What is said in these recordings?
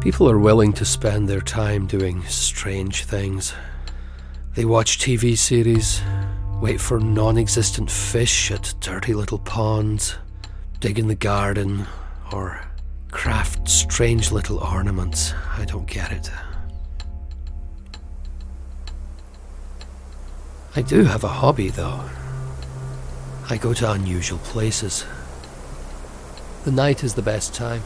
People are willing to spend their time doing strange things. They watch TV series, wait for non-existent fish at dirty little ponds, dig in the garden, or craft strange little ornaments. I don't get it. I do have a hobby, though. I go to unusual places. The night is the best time.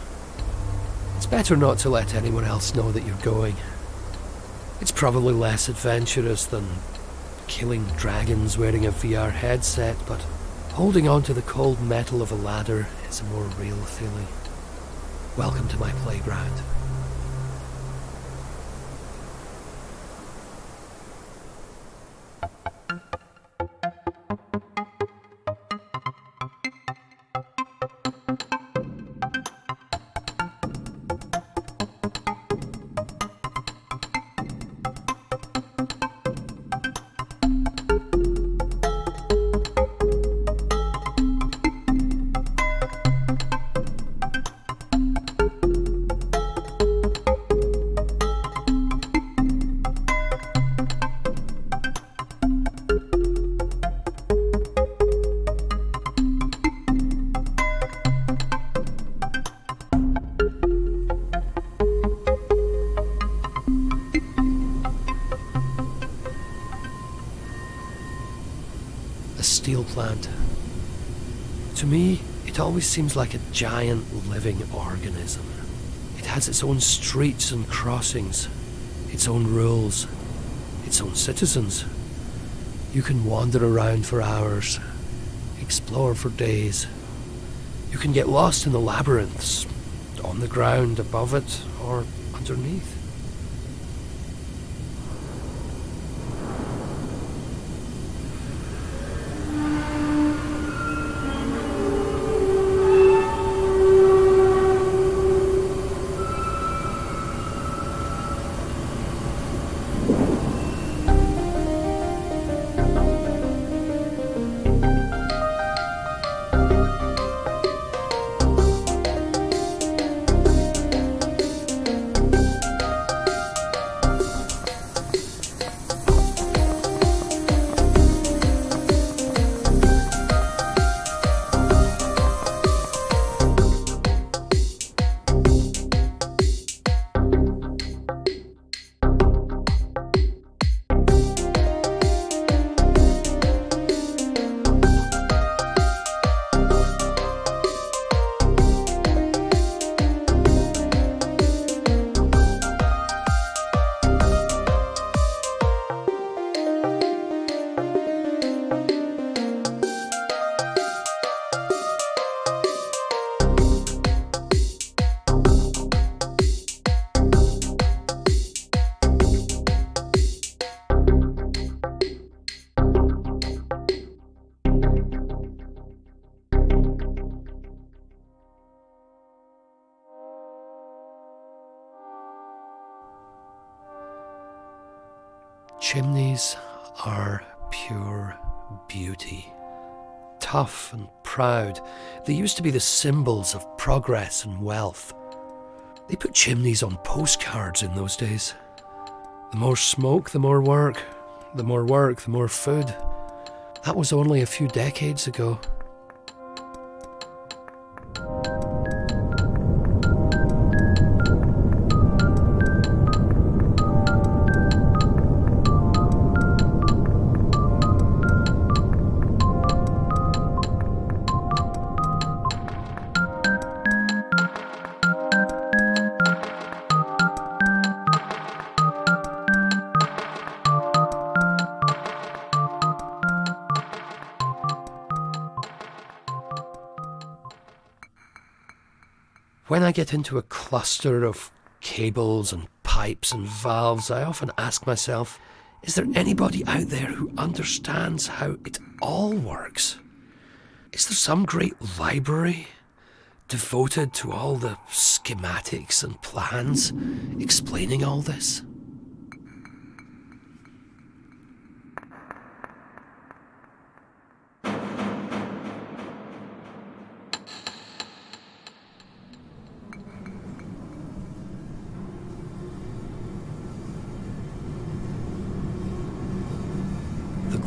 It's better not to let anyone else know that you're going. It's probably less adventurous than killing dragons wearing a VR headset, but holding onto the cold metal of a ladder is a more real feeling. Welcome to my playground. A steel plant. To me, it always seems like a giant living organism. It has its own streets and crossings, its own rules, its own citizens. You can wander around for hours, explore for days. You can get lost in the labyrinths, on the ground above it or underneath. Chimneys are pure beauty. Tough and proud, they used to be the symbols of progress and wealth. They put chimneys on postcards in those days. The more smoke, the more work. The more work, the more food. That was only a few decades ago. When I get into a cluster of cables and pipes and valves, I often ask myself, is there anybody out there who understands how it all works? Is there some great library devoted to all the schematics and plans explaining all this?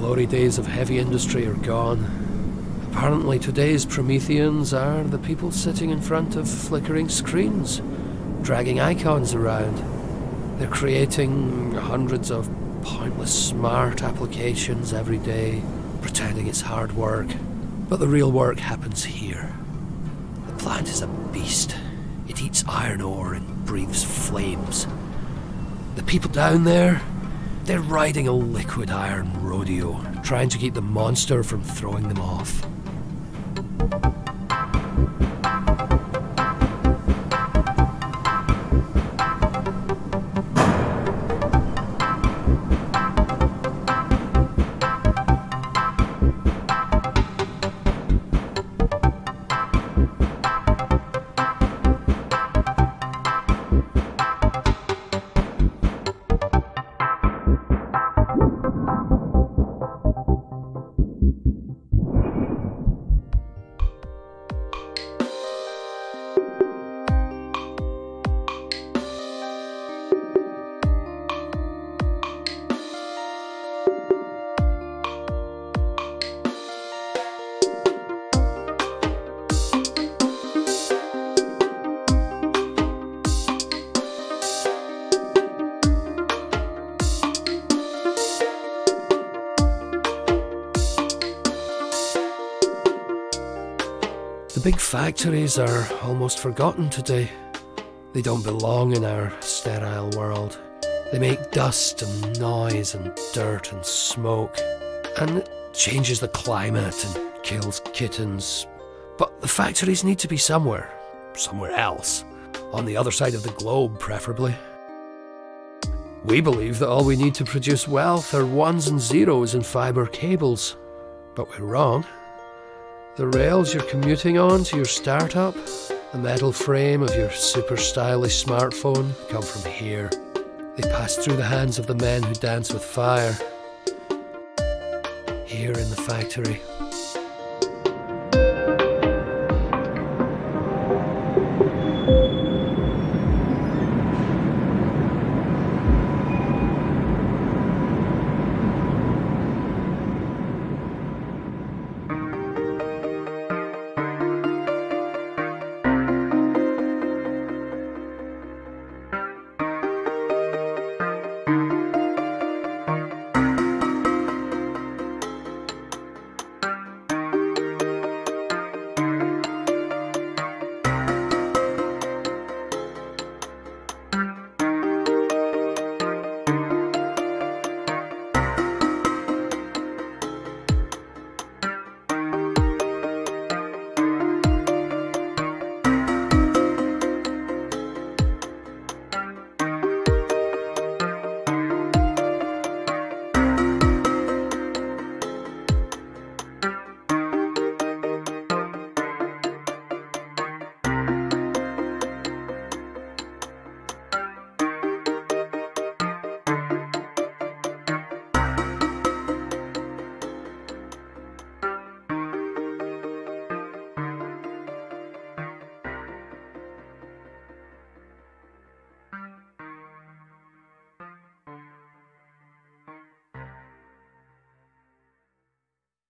glory days of heavy industry are gone. Apparently today's Prometheans are the people sitting in front of flickering screens, dragging icons around. They're creating hundreds of pointless smart applications every day, pretending it's hard work. But the real work happens here. The plant is a beast. It eats iron ore and breathes flames. The people down there, they're riding a liquid iron rodeo, trying to keep the monster from throwing them off. The big factories are almost forgotten today. They don't belong in our sterile world. They make dust and noise and dirt and smoke, and it changes the climate and kills kittens. But the factories need to be somewhere else, on the other side of the globe preferably. We believe that all we need to produce wealth are ones and zeros in fibre cables, but we're wrong. The rails you're commuting on to your startup, the metal frame of your super stylish smartphone come from here. They pass through the hands of the men who dance with fire. Here in the factory.